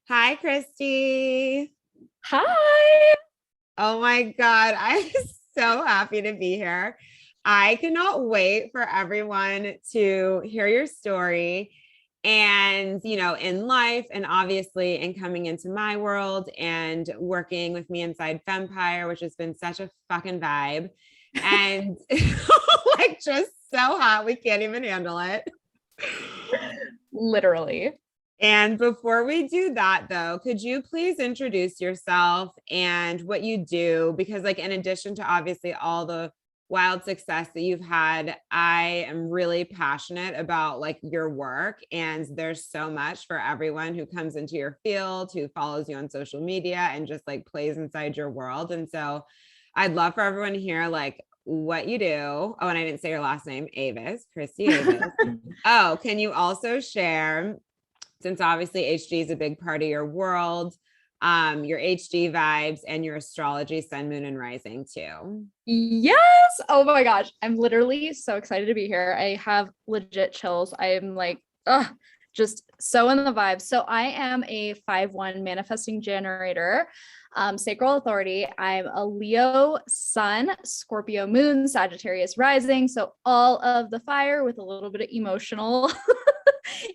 Hi, Christy. Hi. Oh my God. I'm so happy to be here. I cannot wait for everyone to hear your story and, in life and obviously in coming into my world and working with me inside Fempire, which has been such a fucking vibe. And like just so hot, we can't even handle it. Literally. And before we do that, though, could you please introduce yourself and what you do? Because, like, in addition to obviously all the wild success that you've had, I am really passionate about like your work. And there's so much for everyone who comes into your field, who follows you on social media, and just like plays inside your world. And so I'd love for everyone to hear like what you do. Oh, and I didn't say your last name, Avis, Christy Avis. Oh, can you also share, since obviously HD is a big part of your world, your HD vibes and your astrology, sun, moon, and rising too? Yes. Oh my gosh. I'm literally so excited to be here. I have legit chills. I'm like, just so in the vibe. So I am a 5-1 manifesting generator, sacral authority. I'm a Leo sun, Scorpio moon, Sagittarius rising. So all of the fire with a little bit of emotional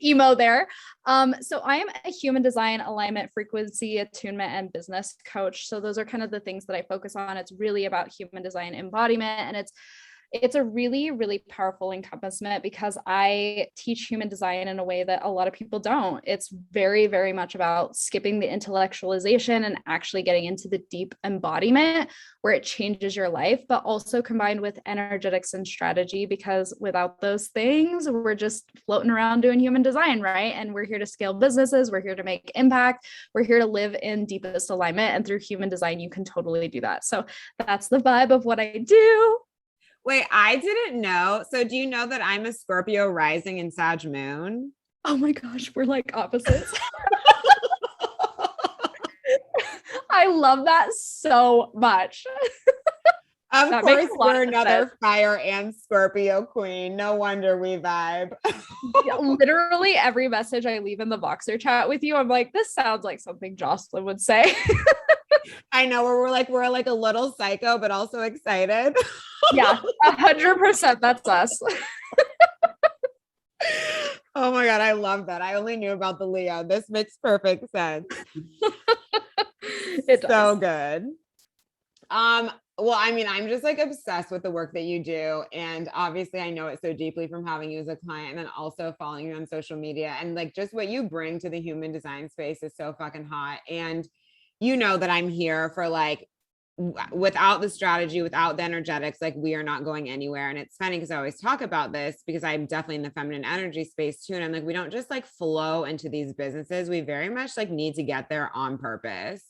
emo there. So I am a human design, alignment, frequency, attunement, and business coach. So those are kind of the things that I focus on. It's really about human design embodiment, and it's a really, really powerful encompassment because I teach human design in a way that a lot of people don't. It's very, very much about skipping the intellectualization and actually getting into the deep embodiment where it changes your life, but also combined with energetics and strategy, because without those things, we're just floating around doing human design, right? And we're here to scale businesses, we're here to make impact, we're here to live in deepest alignment. And through human design, you can totally do that. So that's the vibe of what I do. Wait, I didn't know. So do you know that I'm a Scorpio rising and Sag moon? Oh my gosh, we're like opposites. I love that so much. Of That makes course, a lot we're of sense. another fire and Scorpio queen. No wonder we vibe. Yeah, literally every message I leave in the Voxer chat with you, I'm like, this sounds like something Jocelyn would say. I know we're like a little psycho, but also excited. Yeah, 100%. That's us. Oh my God, I love that. I only knew about the Leo. This makes perfect sense. It So does. good. Um, well, I mean, I'm just like obsessed with the work that you do. And obviously, I know it so deeply from having you as a client and then also following you on social media. And like just what you bring to the human design space is so fucking hot. And you know that I'm here for like, without the strategy, without the energetics, like we are not going anywhere. And it's funny because I always talk about this because I'm definitely in the feminine energy space too. And I'm like, we don't just like flow into these businesses. We very much like need to get there on purpose.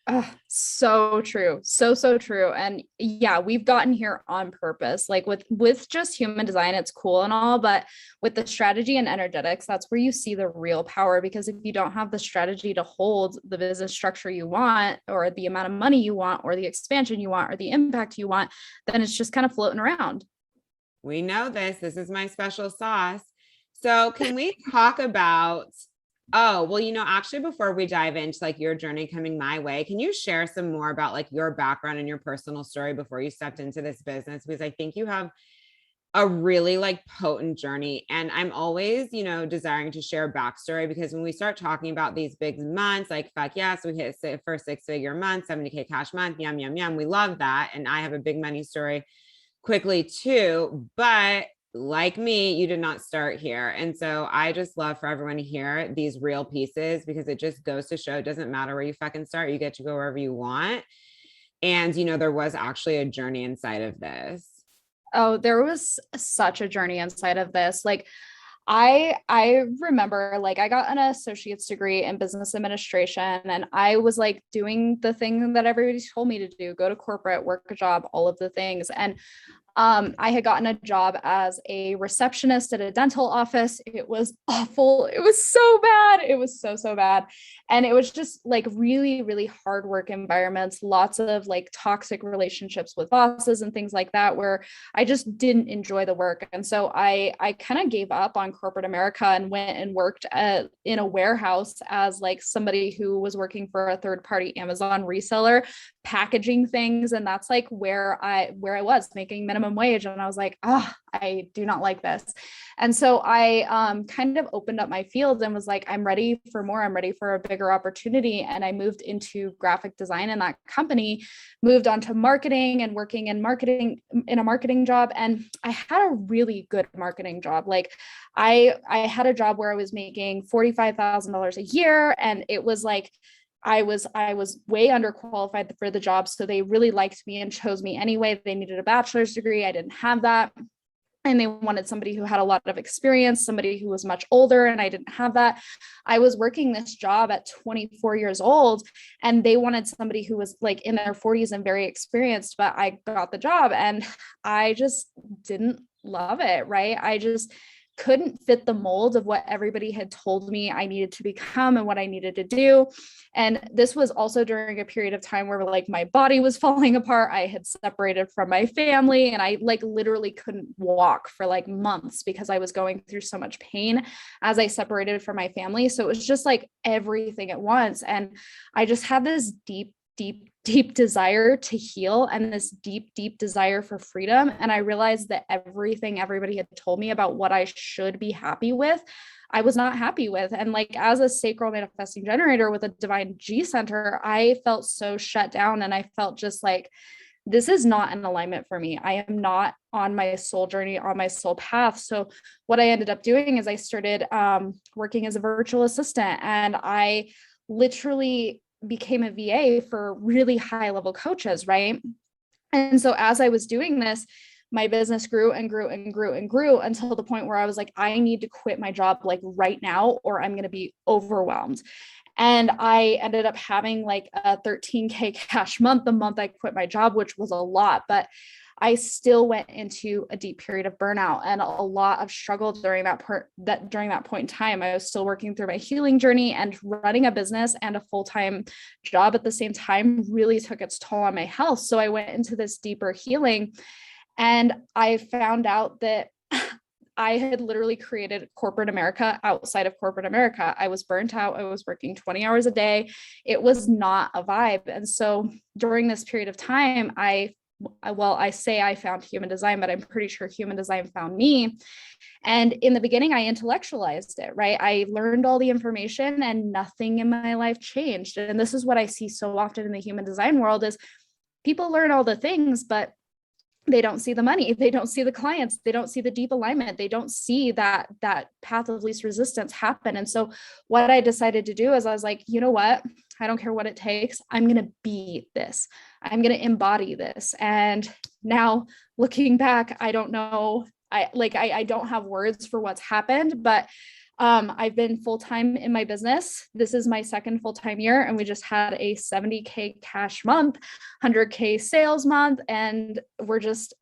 Oh, so true. So true. And yeah, we've gotten here on purpose. Like with just human design, it's cool and all, but with the strategy and energetics, that's where you see the real power. Because if you don't have the strategy to hold the business structure you want, or the amount of money you want, or the expansion you want, or the impact you want, then it's just kind of floating around. We know this. This is my special sauce. So, can we talk about? Oh, well, actually, before we dive into like your journey coming my way, can you share some more about like your background and your personal story before you stepped into this business? Because I think you have a really like potent journey. And I'm always, desiring to share backstory because when we start talking about these big months, like fuck yes, we hit first 6-figure month, 70K cash month, yum, yum, yum. We love that. And I have a big money story quickly too. But like me, you did not start here. And so I just love for everyone to hear these real pieces because it just goes to show it doesn't matter where you fucking start, you get to go wherever you want. And, there was actually a journey inside of this. Oh, there was such a journey inside of this. Like I remember like I got an associate's degree in business administration, and I was like doing the thing that everybody told me to do, go to corporate, work a job, all of the things. And I had gotten a job as a receptionist at a dental office. It was awful. It was so bad. It was so, so bad. And it was just like really, really hard work environments, lots of like toxic relationships with bosses and things like that, where I just didn't enjoy the work. And so I kind of gave up on corporate America and went and worked in a warehouse as like somebody who was working for a third party Amazon reseller, packaging things. And that's like where I was making minimum wage. And I was like, oh, I do not like this. And so I kind of opened up my field and was like, I'm ready for more. I'm ready for a bigger opportunity. And I moved into graphic design in that company, moved on to marketing and working in marketing in a marketing job. And I had a really good marketing job. Like I had a job where I was making $45,000 a year. And it was like, I was way underqualified for the job. So they really liked me and chose me anyway. They needed a bachelor's degree. I didn't have that. And they wanted somebody who had a lot of experience, somebody who was much older, and I didn't have that. I was working this job at 24 years old, and they wanted somebody who was like in their 40s and very experienced, but I got the job and I just didn't love it, right? I just couldn't fit the mold of what everybody had told me I needed to become and what I needed to do. And this was also during a period of time where like my body was falling apart. I had separated from my family and I like literally couldn't walk for like months because I was going through so much pain as I separated from my family. So it was just like everything at once. And I just had this deep desire to heal and this deep desire for freedom. And I realized that everything everybody had told me about what I should be happy with, I was not happy with. And like as a sacral manifesting generator with a divine G center, I felt so shut down and I felt just like, this is not in alignment for me. I am not on my soul journey, on my soul path. So what I ended up doing is I started working as a virtual assistant, and I literally became a VA for really high level coaches, right? And so as I was doing this, my business grew and grew and grew and grew until the point where I was like, I need to quit my job like right now, or I'm going to be overwhelmed. And I ended up having like a 13K cash month the month I quit my job, which was a lot, but I still went into a deep period of burnout and a lot of struggle during that point in time. I was still working through my healing journey, and running a business and a full-time job at the same time really took its toll on my health. So I went into this deeper healing, and I found out that I had literally created corporate America outside of corporate America. I was burnt out. I was working 20 hours a day. It was not a vibe. And so during this period of time, I say I found human design, but I'm pretty sure human design found me. And in the beginning, I intellectualized it, right? I learned all the information and nothing in my life changed. And this is what I see so often in the human design world is people learn all the things, but they don't see the money. They don't see the clients. They don't see the deep alignment. They don't see that path of least resistance happen. And so what I decided to do is I was like, you know what? I don't care what it takes. I'm going to be this. I'm going to embody this. And now looking back, I don't know. I don't have words for what's happened, but I've been full-time in my business. This is my second full-time year, and we just had a 70K cash month, 100K sales month, and we're just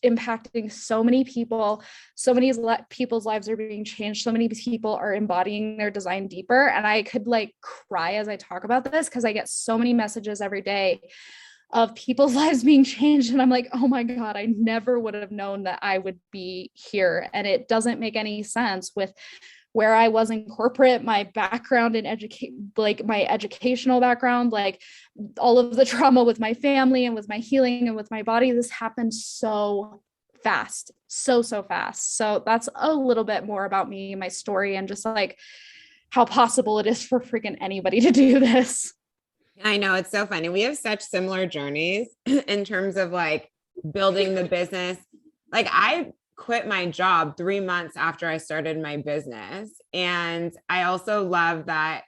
impacting so many people. So many people's lives are being changed. So many people are embodying their design deeper. And I could like cry as I talk about this because I get so many messages every day of people's lives being changed. And I'm like, oh my God, I never would have known that I would be here. And it doesn't make any sense with where I was in corporate, my background in my educational background, like all of the trauma with my family and with my healing and with my body. This happened so fast, so fast. So that's a little bit more about me, my story, and just like how possible it is for freaking anybody to do this. I know, it's so funny. We have such similar journeys in terms of like building the business. Like I quit my job 3 months after I started my business. And I also love that,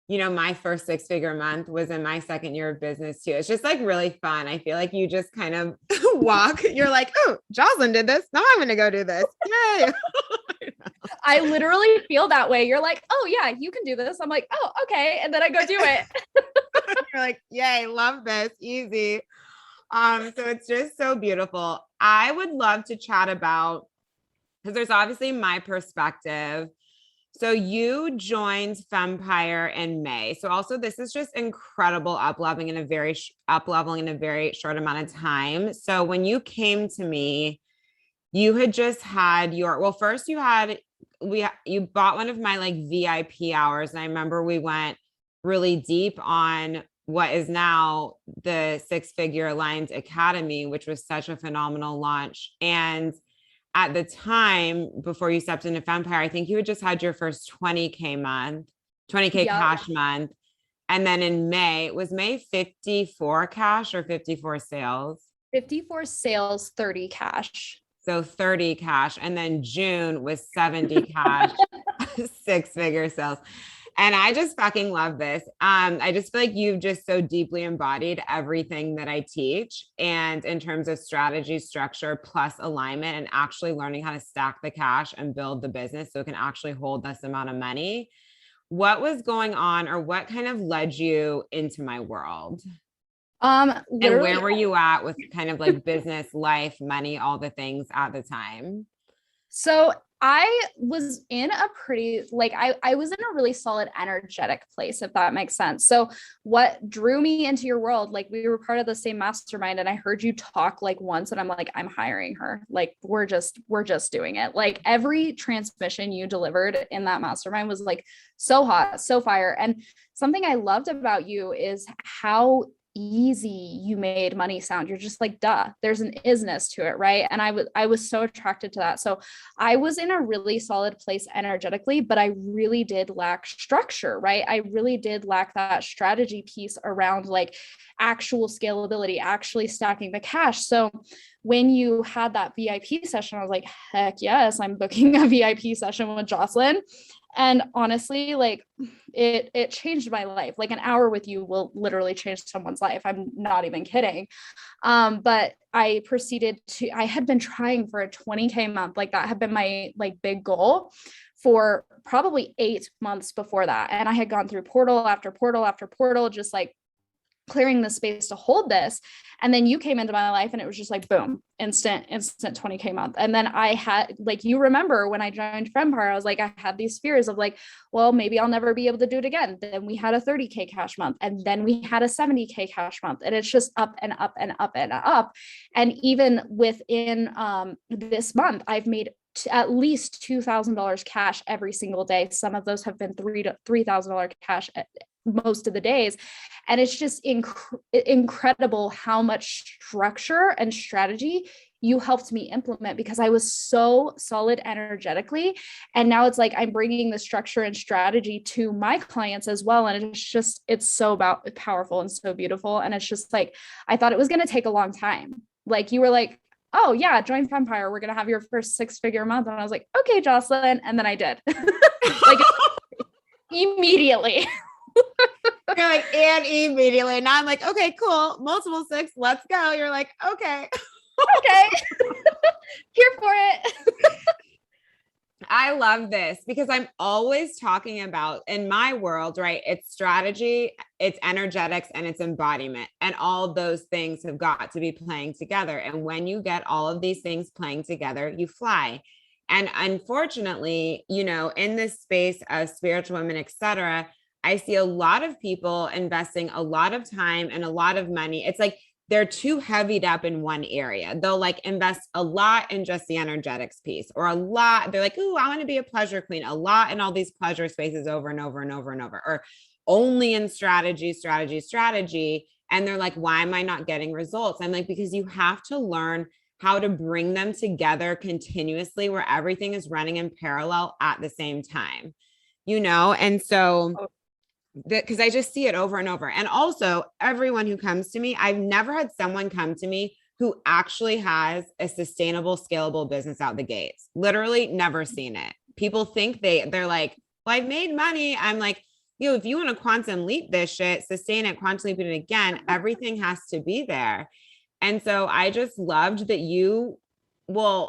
you know, my first 6-figure month was in my second year of business too. It's just like really fun. I feel like you just kind of walk, you're like, oh, Jocelyn did this. Now I'm going to go do this. Yay. I literally feel that way. You're like, oh yeah, you can do this. I'm like, oh, okay. And then I go do it. You're like, yay, love this. Easy. So it's just so beautiful. I would love to chat about, because there's obviously my perspective. So you joined Fempire in May. So also this is just incredible up-leveling in a very short amount of time. So when you came to me, you had just had your, well, first you bought one of my like VIP hours. And I remember we went really deep on what is now the Six Figure Aligned Academy, which was such a phenomenal launch. And at the time before you stepped into Fempire, I think you had just had your first 20K month, 20K Yep. cash month. And then in May, was May 54 cash or 54 sales? 54 sales, 30 cash. So 30 cash. And then June was 70 cash, 6-figure sales. And I just fucking love this. I just feel like you've just so deeply embodied everything that I teach. And in terms of strategy, structure, plus alignment, and actually learning how to stack the cash and build the business so it can actually hold this amount of money. What was going on, or what kind of led you into my world? And where were you at with kind of like business, life, money, all the things at the time? So I was in a pretty, like, I was in a really solid energetic place, if that makes sense. So what drew me into your world, like we were part of the same mastermind, and I heard you talk like once, and I'm like, I'm hiring her. Like, we're just doing it. Like every transmission you delivered in that mastermind was like so hot, so fire. And something I loved about you is how easy you made money sound. You're just like, duh, there's an isness to it, right? And I was so attracted to that. So I was in a really solid place energetically, but I really did lack structure, right? I really did lack that strategy piece around like actual scalability, actually stacking the cash. So when you had that VIP session, I was like, heck yes, I'm booking a VIP session with Jocelyn. And honestly, like it changed my life. Like an hour with you will literally change someone's life. I'm not even kidding. But I had been trying for a 20K month. Like that had been my like big goal for probably 8 months before that. And I had gone through portal after portal after portal, just like clearing the space to hold this. And then you came into my life and it was just like, boom, instant 20K month. And then I had, like, you remember when I joined Femmepire, I was like, I had these fears of like, well, maybe I'll never be able to do it again. Then we had a 30K cash month, and then we had a 70K cash month, and it's just up and up and up and up. And even within this month, I've made at least $2,000 cash every single day. Some of those have been $3,000 cash most of the days. And it's just incredible how much structure and strategy you helped me implement, because I was so solid energetically. And now it's like I'm bringing the structure and strategy to my clients as well. And it's so powerful and so beautiful. And it's just like, I thought it was going to take a long time. Like you were like, oh yeah, join Fempire, we're going to have your first 6-figure month. And I was like, okay, Jocelyn. And then I did. Like immediately. You're like, and immediately. Now I'm like, okay, cool. Multiple 6, let's go. You're like, okay. Okay. Here for it. I love this because I'm always talking about, in my world, right? It's strategy, it's energetics, and it's embodiment. And all those things have got to be playing together. And when you get all of these things playing together, you fly. And unfortunately, in this space of spiritual women, etc., I see a lot of people investing a lot of time and a lot of money. It's like they're too heavied up in one area. They'll like invest a lot in just the energetics piece, or a lot. They're like, ooh, I want to be a pleasure queen, a lot in all these pleasure spaces over and over and over and over, or only in strategy. And they're like, why am I not getting results? I'm like, because you have to learn how to bring them together continuously, where everything is running in parallel at the same time, And so because I just see it over and over. And also everyone who comes to me, I've never had someone come to me who actually has a sustainable, scalable business out the gates. Literally never seen it. People think they're like, well, I've made money. I'm like, if you want to quantum leap this shit, sustain it, quantum leap it again, everything has to be there. And so I just loved that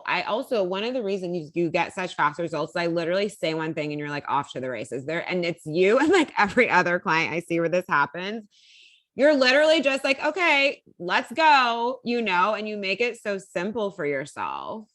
I also, one of the reasons you get such fast results, I literally say one thing and you're like off to the races there. And it's you and like every other client I see where this happens. You're literally just like, okay, let's go, and you make it so simple for yourself.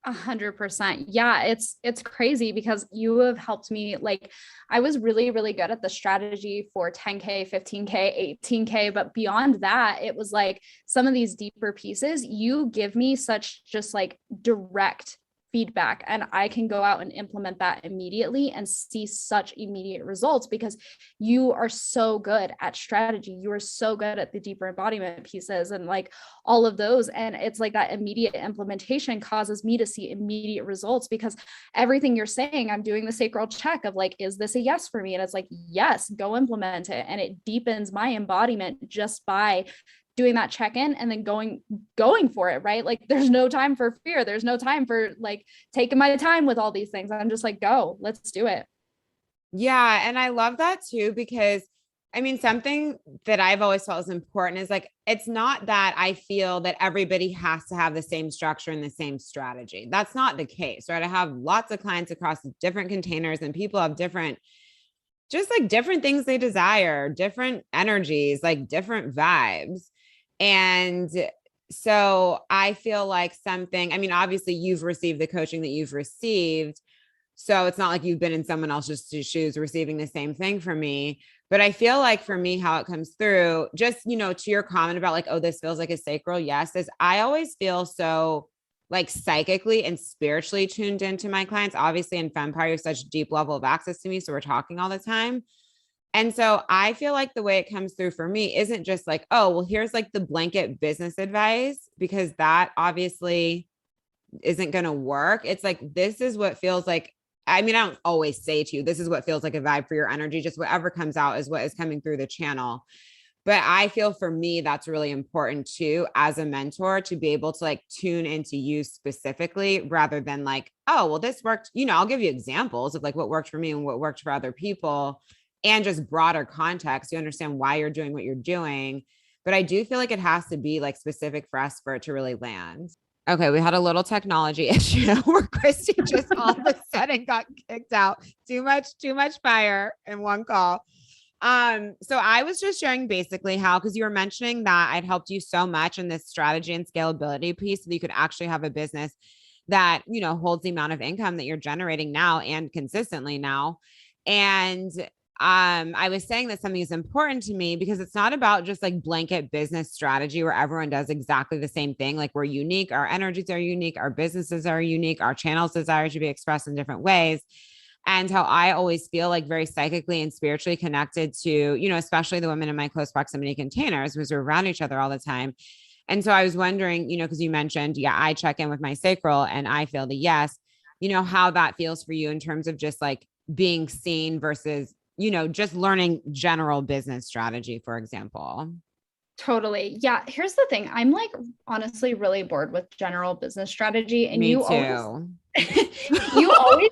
100%. Yeah, it's crazy because you have helped me. Like, I was really, really good at the strategy for 10K, 15K, 18K. But beyond that, it was like some of these deeper pieces, you give me such just like direct feedback, and I can go out and implement that immediately and see such immediate results because you are so good at strategy. You are so good at the deeper embodiment pieces and like all of those. And it's like that immediate implementation causes me to see immediate results because everything you're saying, I'm doing the sacral check of like, is this a yes for me? And it's like, yes, go implement it. And it deepens my embodiment just by doing that check-in and then going for it, right? Like there's no time for fear. There's no time for like taking my time with all these things. I'm just like, go, let's do it. Yeah. And I love that too, because I mean, something that I've always felt is important is like, it's not that I feel that everybody has to have the same structure and the same strategy. That's not the case, right? I have lots of clients across different containers and people have different, just like different things they desire, different energies, like different vibes. And so I feel like something, I mean, obviously you've received the coaching that you've received. So it's not like you've been in someone else's shoes receiving the same thing from me. But I feel like for me, how it comes through, just, to your comment about like, oh, this feels like a sacral. Yes, is I always feel so like psychically and spiritually tuned into my clients. Obviously in Femmepire, you have such deep level of access to me. So we're talking all the time. And so I feel like the way it comes through for me isn't just like, oh, well, here's like the blanket business advice, because that obviously isn't going to work. It's like, this is what feels like, I mean, I don't always say to you, this is what feels like a vibe for your energy. Just whatever comes out is what is coming through the channel. But I feel for me, that's really important too, as a mentor, to be able to like tune into you specifically rather than like, oh, well, this worked. I'll give you examples of like what worked for me and what worked for other people and just broader context. You understand why you're doing what you're doing. But I do feel like it has to be like specific for us for it to really land. Okay, we had a little technology issue where Christy just all of a sudden got kicked out. Too much fire in one call. So I was just sharing basically how, because you were mentioning that I'd helped you so much in this strategy and scalability piece so that you could actually have a business that, holds the amount of income that you're generating now and consistently now. And I was saying that something is important to me because it's not about just like blanket business strategy where everyone does exactly the same thing. Like we're unique, our energies are unique, our businesses are unique, our channels desire to be expressed in different ways. And how I always feel like very psychically and spiritually connected to, especially the women in my close proximity containers because we're around each other all the time. And so I was wondering, because you mentioned, yeah, I check in with my sacral and I feel the yes, how that feels for you in terms of just like being seen versus, just learning general business strategy, for example. Totally. Yeah. Here's the thing. I'm like honestly really bored with general business strategy. And Me you too. you always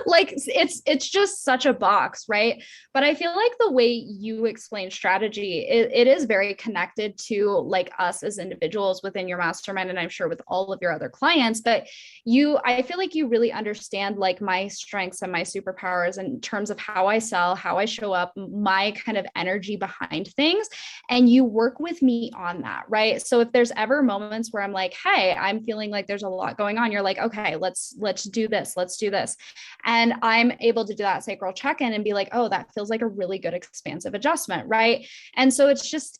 like it's just such a box, right? But I feel like the way you explain strategy, it is very connected to like us as individuals within your mastermind, and I'm sure with all of your other clients. But I feel like you really understand like my strengths and my superpowers in terms of how I sell, how I show up, my kind of energy behind things, and you work with me on that, right? So if there's ever moments where I'm like, hey, I'm feeling like there's a lot going on, you're like, okay, let's do this, let's do this. And I'm able to do that sacral check-in and be like, oh, that feels like a really good expansive adjustment, right? And so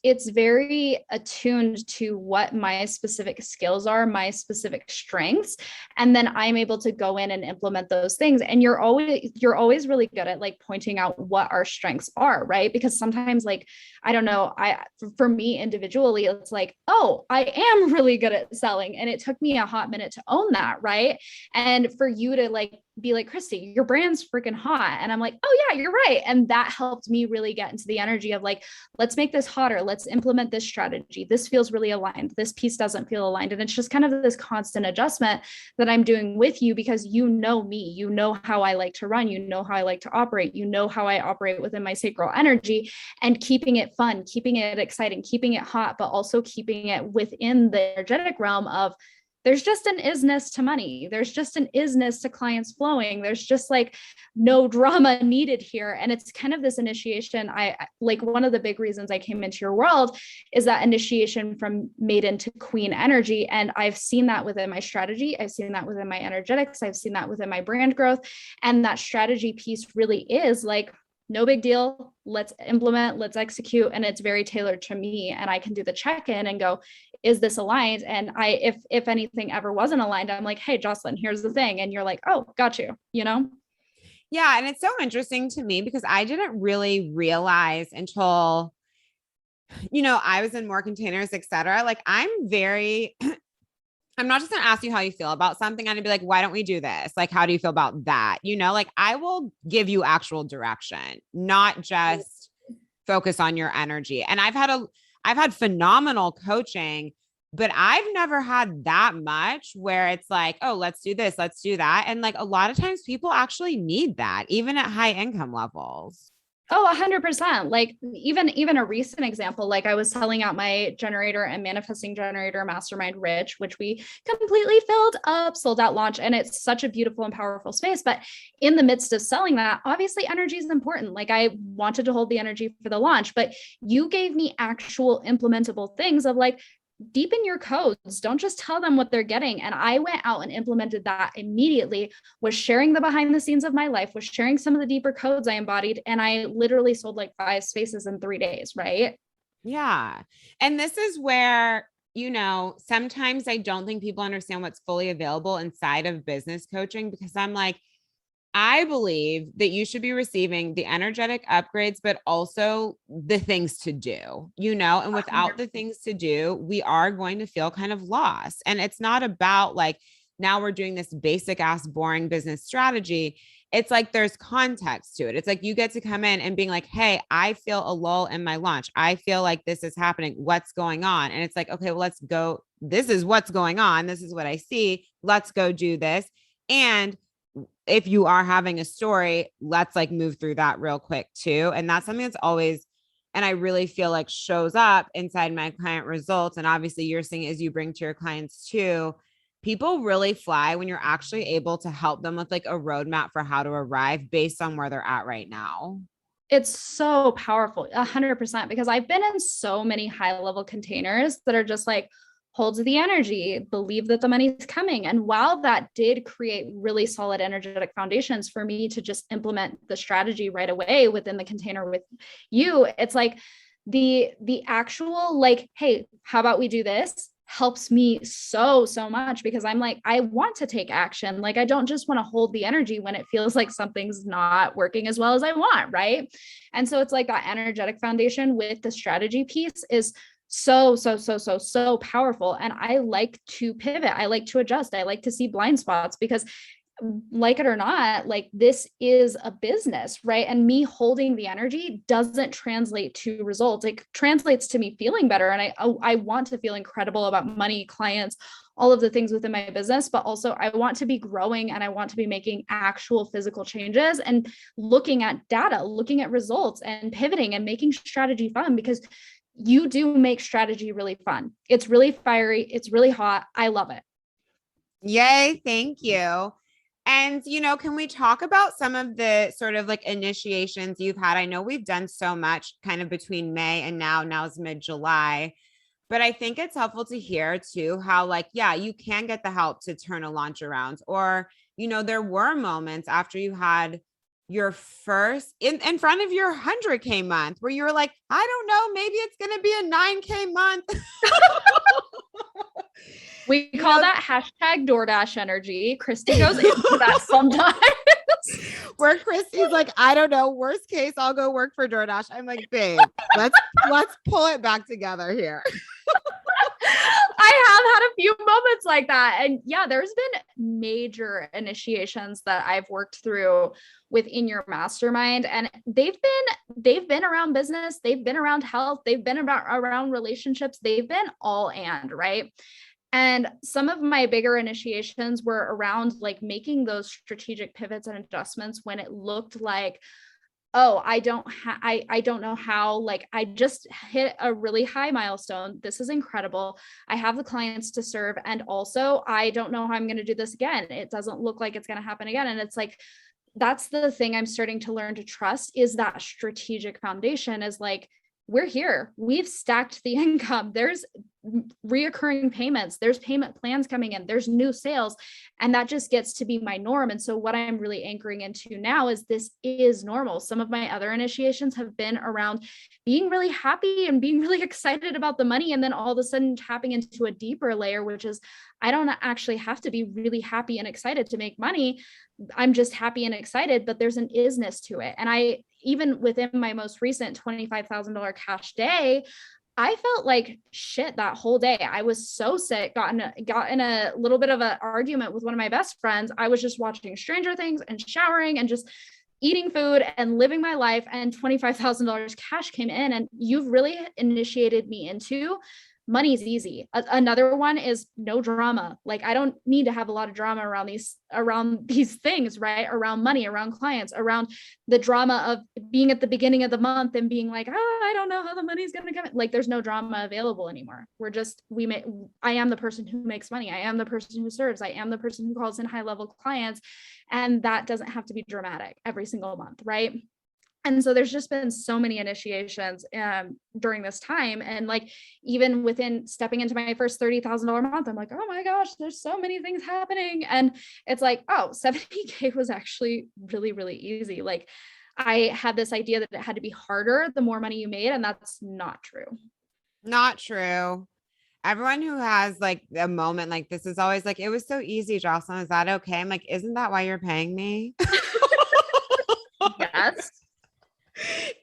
it's very attuned to what my specific skills are, my specific strengths. And then I'm able to go in and implement those things. And you're always really good at like pointing out what our strengths are, right? Because sometimes like, I don't know, for me individually, it's like, oh, I am really good at selling. And it took me a hot minute to own that, right? And for you to like be like, Christy, your brand's freaking hot. And I'm like, oh yeah, you're right. And that helped me really get into the energy of like, let's make this hotter. Let's implement this strategy. This feels really aligned. This piece doesn't feel aligned. And it's just kind of this constant adjustment that I'm doing with you because you know me, you know how I like to run, you know how I like to operate, you know how I operate within my sacral energy, and keeping it fun, keeping it exciting, keeping it hot, but also keeping it within the energetic realm of there's just an isness to money. There's just an isness to clients flowing. There's just like no drama needed here. And it's kind of this initiation. I like, one of the big reasons I came into your world is that initiation from maiden to queen energy. And I've seen that within my strategy. I've seen that within my energetics. I've seen that within my brand growth. And that strategy piece really is like, no big deal. Let's implement, let's execute. And it's very tailored to me. And I can do the check-in and go, is this aligned? And if anything ever wasn't aligned, I'm like, hey, Jocelyn, here's the thing. And you're like, oh, got you, you know? Yeah. And it's so interesting to me because I didn't really realize until, I was in more containers, et cetera. Like I'm not just going to ask you how you feel about something. I'm going to be like, why don't we do this? Like, how do you feel about that? Like I will give you actual direction, not just focus on your energy. And I've had phenomenal coaching, but I've never had that much where it's like, oh, let's do this, let's do that. And like a lot of times people actually need that, even at high income levels. Oh, 100%. Like even a recent example, like I was selling out my generator and manifesting generator mastermind Rich, which we completely filled up, sold out launch. And it's such a beautiful and powerful space. But in the midst of selling that, obviously energy is important. Like I wanted to hold the energy for the launch, but you gave me actual implementable things of like, deepen your codes. Don't just tell them what they're getting. And I went out and implemented that immediately, was sharing the behind the scenes of my life, was sharing some of the deeper codes I embodied. And I literally sold like 5 spaces in 3 days. Right. Yeah. And this is where, sometimes I don't think people understand what's fully available inside of business coaching, because I'm like, I believe that you should be receiving the energetic upgrades, but also the things to do, and without the things to do, we are going to feel kind of lost. And it's not about like, now we're doing this basic ass boring business strategy. It's like, there's context to it. It's like, you get to come in and being like, hey, I feel a lull in my launch. I feel like this is happening. What's going on? And it's like, okay, well, let's go. This is what's going on. This is what I see. Let's go do this. And if you are having a story, let's like move through that real quick too. And that's something that's always, and I really feel like shows up inside my client results. And obviously you're seeing as you bring to your clients too, people really fly when you're actually able to help them with like a roadmap for how to arrive based on where they're at right now. It's so powerful, 100%, because I've been in so many high level containers that are just like, holds the energy, believe that the money's coming. And while that did create really solid energetic foundations for me to just implement the strategy right away within the container with you, it's like the actual like, hey, how about we do this? Helps me so much, because I'm like, I want to take action. Like, I don't just want to hold the energy when it feels like something's not working as well as I want. Right. And so it's like that energetic foundation with the strategy piece is so powerful. And I like to pivot. I like to adjust. I like to see blind spots, because like it or not, like this is a business, right? And me holding the energy doesn't translate to results. It translates to me feeling better. And I want to feel incredible about money, clients, all of the things within my business, but also I want to be growing and I want to be making actual physical changes and looking at data, looking at results and pivoting and making strategy fun, because you do make strategy really fun. It's really fiery. It's really hot. I love it. Yay. Thank you. And, can we talk about some of the sort of like initiations you've had? I know we've done so much kind of between May and now is mid-July, but I think it's helpful to hear too, how like, yeah, you can get the help to turn a launch around, or, there were moments after you had your first in front of your 100K month where you were like, I don't know, maybe it's going to be a 9K month. We call that hashtag DoorDash energy. Christy goes into that sometimes. Where Christy's like, I don't know, worst case, I'll go work for DoorDash. I'm like, babe, let's pull it back together here. I have had a few moments like that. And yeah, there's been major initiations that I've worked through within your mastermind. And they've been around business, they've been around health, they've been around relationships, they've been all and right. And some of my bigger initiations were around like making those strategic pivots and adjustments when it looked like oh, I don't know how, like, I just hit a really high milestone. This is incredible. I have the clients to serve. And also I don't know how I'm going to do this again. It doesn't look like it's going to happen again. And it's like, that's the thing I'm starting to learn to trust, is that strategic foundation is like, we're here. We've stacked the income. There's reoccurring payments. There's payment plans coming in. There's new sales. And that just gets to be my norm. And so what I'm really anchoring into now is this is normal. Some of my other initiations have been around being really happy and being really excited about the money. And then all of a sudden tapping into a deeper layer, which is, I don't actually have to be really happy and excited to make money. I'm just happy and excited, but there's an isness to it. And I, even within my most recent $25,000 cash day, I felt like shit that whole day. I was so sick, got in a little bit of an argument with one of my best friends. I was just watching Stranger Things and showering and just eating food and living my life, and $25,000 cash came in. And you've really initiated me into money's easy. Another one is no drama. Like, I don't need to have a lot of drama around these things, right? Around money, around clients, around the drama of being at the beginning of the month and being like, I don't know how the money's going to come in. Like, there's no drama available anymore. I am the person who makes money. I am the person who serves. I am the person who calls in high level clients. And that doesn't have to be dramatic every single month, right? And so there's just been so many initiations during this time. And like, even within stepping into my first $30,000 month, I'm like, oh my gosh, there's so many things happening. And it's like, oh, 70K was actually really, really easy. Like, I had this idea that it had to be harder the more money you made. And that's not true. Not true. Everyone who has like a moment like this is always like, it was so easy, Jocelyn. Is that okay? I'm like, isn't that why you're paying me? Yes.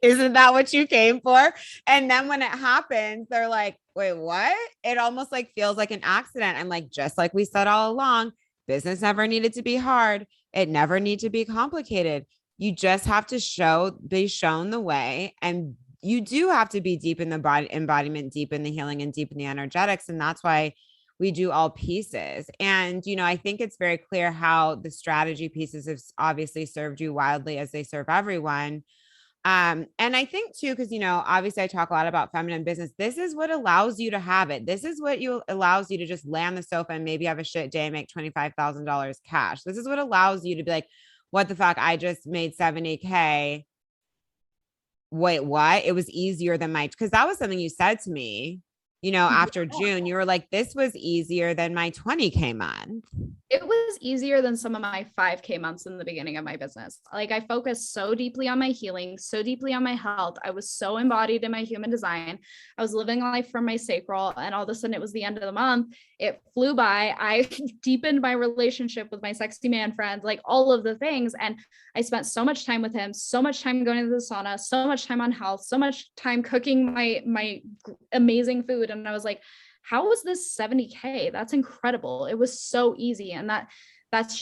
Isn't that what you came for? And then when it happens, they're like, wait, what? It almost like feels like an accident. I'm like, just like we said all along, business never needed to be hard. It never needed to be complicated. You just have to be shown the way. And you do have to be deep in the body embodiment, deep in the healing, and deep in the energetics. And that's why we do all pieces. And, I think it's very clear how the strategy pieces have obviously served you wildly, as they serve everyone. And I think too, because, obviously I talk a lot about feminine business. This is what allows you to have it. This is what allows you to just lay on the sofa and maybe have a shit day and make $25,000 cash. This is what allows you to be like, what the fuck? I just made 70K. Wait, what? It was easier than because that was something you said to me, after June. You were like, this was easier than my 20K month. It was easier than some of my 5K months in the beginning of my business. Like, I focused so deeply on my healing, so deeply on my health. I was so embodied in my human design. I was living life from my sacral, and all of a sudden it was the end of the month. It flew by. I deepened my relationship with my sexy man friend, like all of the things. And I spent so much time with him, so much time going to the sauna, so much time on health, so much time cooking my amazing food. And I was like, how was this 70K? That's incredible. It was so easy. And that's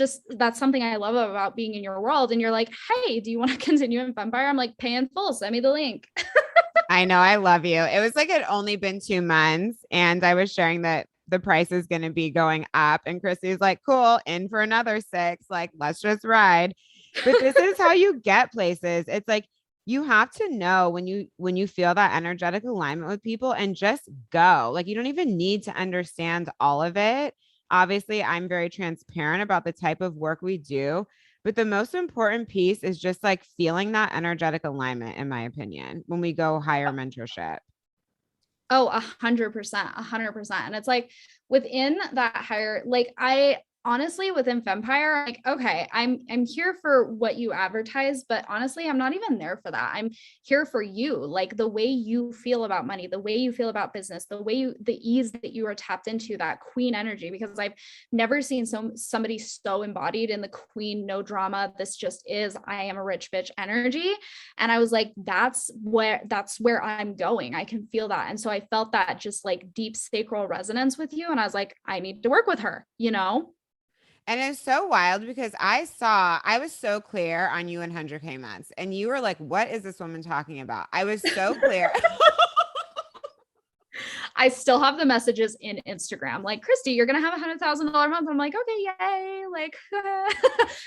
something I love about being in your world. And you're like, hey, do you want to continue in Fempire? I'm like, pay in full, send me the link. I know. I love you. It was like, it only been 2 months, and I was sharing that the price is going to be going up, and Christy's like, cool, in for another 6, like, let's just ride. But this is how you get places. It's like, you have to know when you feel that energetic alignment with people, and just go. Like, you don't even need to understand all of it. Obviously, I'm very transparent about the type of work we do, but the most important piece is just like feeling that energetic alignment, in my opinion, when we go hire mentorship. Oh, 100%, 100%. And it's like, within that higher, like, I honestly, within Fempire, like, okay, I'm here for what you advertise, but honestly, I'm not even there for that. I'm here for you, like the way you feel about money, the way you feel about business, the ease that you are tapped into, that queen energy, because I've never seen somebody so embodied in the queen, no drama. This just is, I am a rich bitch energy. And I was like, that's where I'm going. I can feel that. And so I felt that just like deep sacral resonance with you. And I was like, I need to work with her, And it's so wild because I was so clear on you and 100K months, and you were like, what is this woman talking about? I was so clear. I still have the messages in Instagram. Like, Christy, you're going to have $100,000 month. I'm like, okay, yay. Like,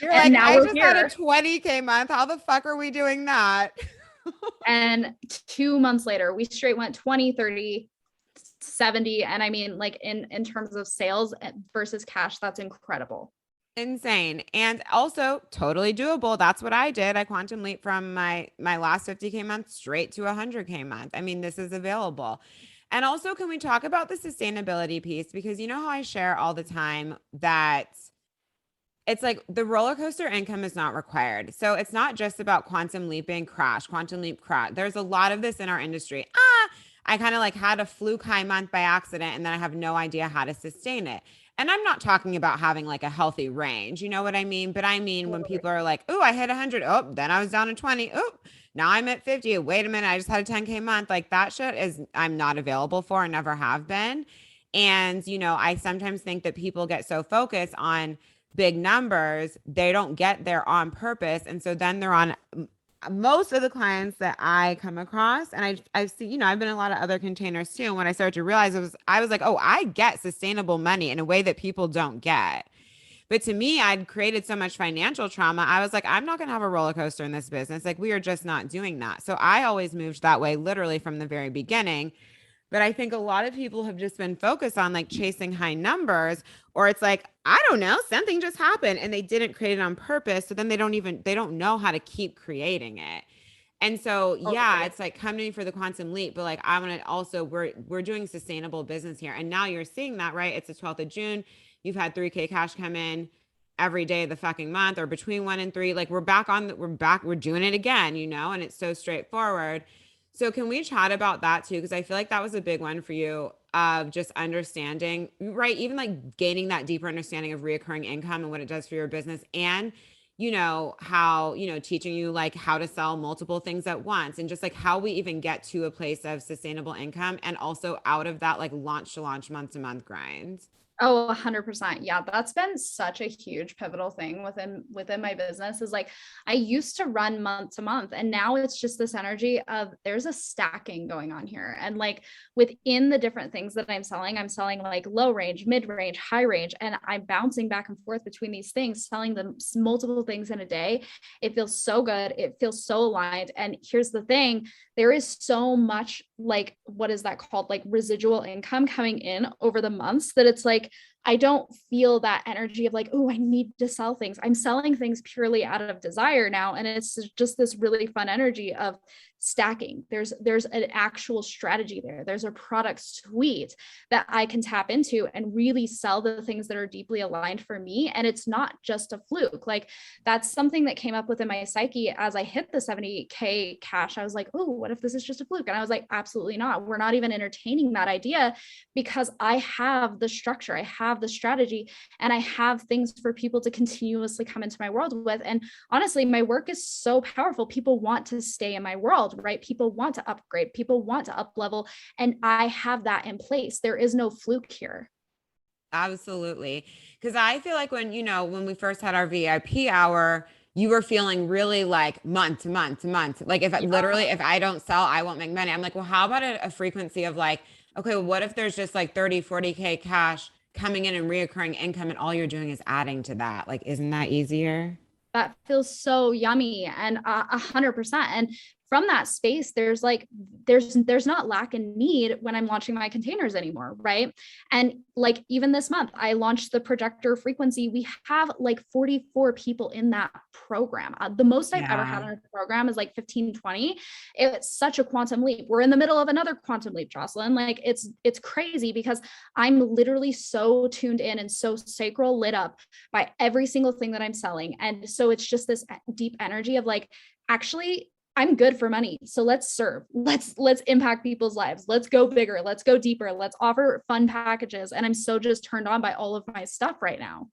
You're and like, now I we're just had a here. 20K month. How the fuck are we doing that? And 2 months later, we straight went 20, 30, 70. And I mean, like in terms of sales versus cash, that's incredible. Insane. And also totally doable. That's what I did. I quantum leap from my last 50K month straight to 100K month. I mean, this is available. And also, can we talk about the sustainability piece? Because you know how I share all the time that it's like the roller coaster income is not required. So it's not just about quantum leaping, crash, quantum leap, crash. There's a lot of this in our industry. I kind of like had a fluke high month by accident and then I have no idea how to sustain it. And I'm not talking about having like a healthy range, you know what I mean? But I mean, when people are like, oh, I hit 100. Oh, then I was down to 20. Oh, now I'm at 50. Wait a minute. I just had a 10K month. Like that shit is, I'm not available for and never have been. And, you know, I sometimes think that people get so focused on big numbers, they don't get there on purpose. And so then they're on most of the clients that I come across, and I've seen, you know, I've been in a lot of other containers too. And when I started to realize I was like, oh, I get sustainable money in a way that people don't get. But to me, I'd created so much financial trauma. I was like, I'm not going to have a roller coaster in this business. Like, we are just not doing that. So I always moved that way, literally from the very beginning. But I think a lot of people have just been focused on like chasing high numbers, or it's like, I don't know, something just happened and they didn't create it on purpose. So then they don't know how to keep creating it. And so, yeah, Totally. it's like come to me for the quantum leap, but like I want to also, we're doing sustainable business here. And now you're seeing that, right? It's the 12th of June. You've had 3K cash come in every day of the fucking month or between 1 and 3. Like we're doing it again, you know, and it's so straightforward. So can we chat about that too? Because I feel like that was a big one for you of just understanding, right? Even like gaining that deeper understanding of reoccurring income and what it does for your business. And, you know, how, you know, teaching you like how to sell multiple things at once and just like how we even get to a place of sustainable income and also out of that like launch to launch, month to month grind. Oh, 100%. Yeah, that's been such a huge pivotal thing within my business is like I used to run month to month and now it's just this energy of there's a stacking going on here. And like within the different things that I'm selling like low range, mid range, high range, and I'm bouncing back and forth between these things, selling them multiple things in a day. It feels so good. It feels so aligned. And here's the thing, there is so much like, what is that called? Like residual income coming in over the months that it's like, I don't feel that energy of like, oh, I need to sell things. I'm selling things purely out of desire now. And it's just this really fun energy of stacking. There's an actual strategy there. There's a product suite that I can tap into and really sell the things that are deeply aligned for me. And it's not just a fluke. Like that's something that came up within my psyche as I hit the 70K cash. I was like, oh, what if this is just a fluke? And I was like, absolutely not. We're not even entertaining that idea because I have the structure, I have the strategy, and I have things for people to continuously come into my world with. And honestly, my work is so powerful. People want to stay in my world, right? People want to upgrade, people want to up level, and I have that in place. There is no fluke here. Absolutely. Because I feel like when, you know, when we first had our VIP hour, you were feeling really like month to month to month. Like if literally, if I don't sell, I won't make money. I'm like, well, how about a frequency of like, okay, well, what if there's just like 30, 40K cash coming in and reoccurring income and all you're doing is adding to that? Like, isn't that easier? That feels so yummy and 100%. And from that space, there's like, there's not lack and need when I'm launching my containers anymore. Right. And like, even this month, I launched the projector frequency. We have like 44 people in that program. The most I've ever had Yeah. in a program is like 15, 20. It's such a quantum leap. We're in the middle of another quantum leap, Jocelyn. Like it's crazy because I'm literally so tuned in and so sacral lit up by every single thing that I'm selling. And so it's just this deep energy of like, actually, I'm good for money. So let's serve. Let's impact people's lives. Let's go bigger. Let's go deeper. Let's offer fun packages. And I'm so just turned on by all of my stuff right now.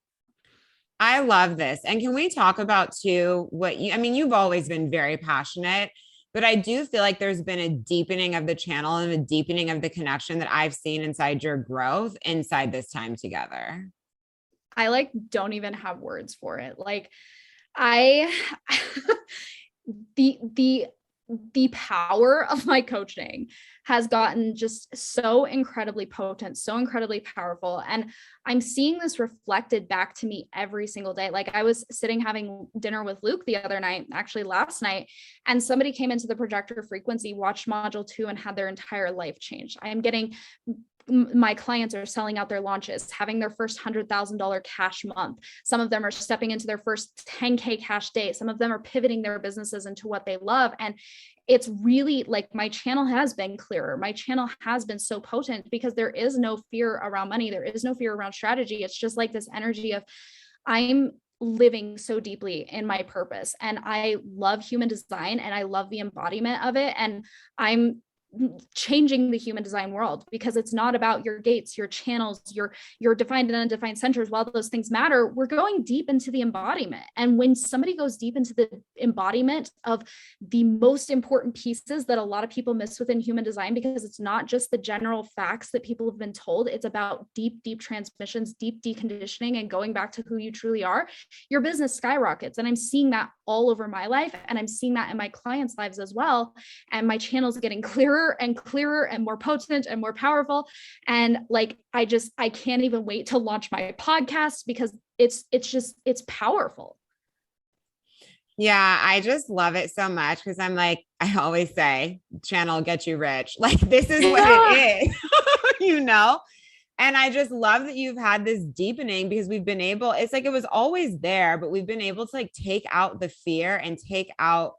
I love this. And can we talk about too what you, I mean, you've always been very passionate, but I do feel like there's been a deepening of the channel and a deepening of the connection that I've seen inside your growth inside this time together. I like don't even have words for it. Like I the the power of my coaching has gotten just so incredibly potent, so incredibly powerful. And I'm seeing this reflected back to me every single day. Like I was sitting having dinner with Luke the other night, actually last night, and somebody came into the projector frequency, watched module 2 and had their entire life changed. I am getting my clients are selling out their launches, having their first $100,000 cash month. Some of them are stepping into their first 10K cash day. Some of them are pivoting their businesses into what they love. And it's really like my channel has been clearer. My channel has been so potent because there is no fear around money. There is no fear around strategy. It's just like this energy of I'm living so deeply in my purpose, and I love human design and I love the embodiment of it. And I'm changing the human design world because it's not about your gates, your channels, your defined and undefined centers. While those things matter, we're going deep into the embodiment. And when somebody goes deep into the embodiment of the most important pieces that a lot of people miss within human design, because it's not just the general facts that people have been told, it's about deep transmissions, deep deconditioning, and going back to who you truly are, your business skyrockets. And I'm seeing that all over my life, and I'm seeing that in my clients' lives as well. And my channel's getting clearer and clearer and more potent and more powerful. And like, I can't even wait to launch my podcast because it's powerful. Yeah, I just love it so much because I'm like, I always say, channel get you rich. Like this is what it is, you know? And I just love that you've had this deepening because we've been able, it's like it was always there, but we've been able to like take out the fear and take out,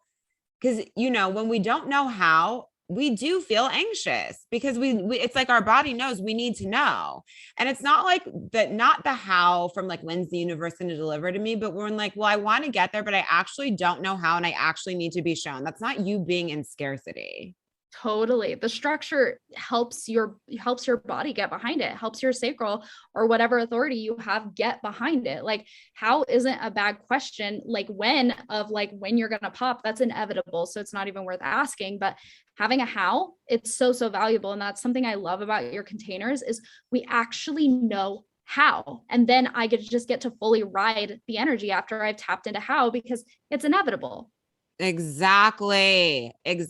because, you know, when we don't know how, we do feel anxious because we it's like our body knows we need to know. And it's not like that, not the how from like, when's the universe going to deliver to me, but we're like, well, I want to get there, but I actually don't know how. And I actually need to be shown. That's not you being in scarcity. Totally. The structure helps your body get behind it, helps your sacral or whatever authority you have get behind it. Like how isn't a bad question, like when you're going to pop, that's inevitable. So it's not even worth asking, but having a how, it's so valuable. And that's something I love about your containers is we actually know how. And then I just get to fully ride the energy after I've tapped into how, because it's inevitable. Exactly. And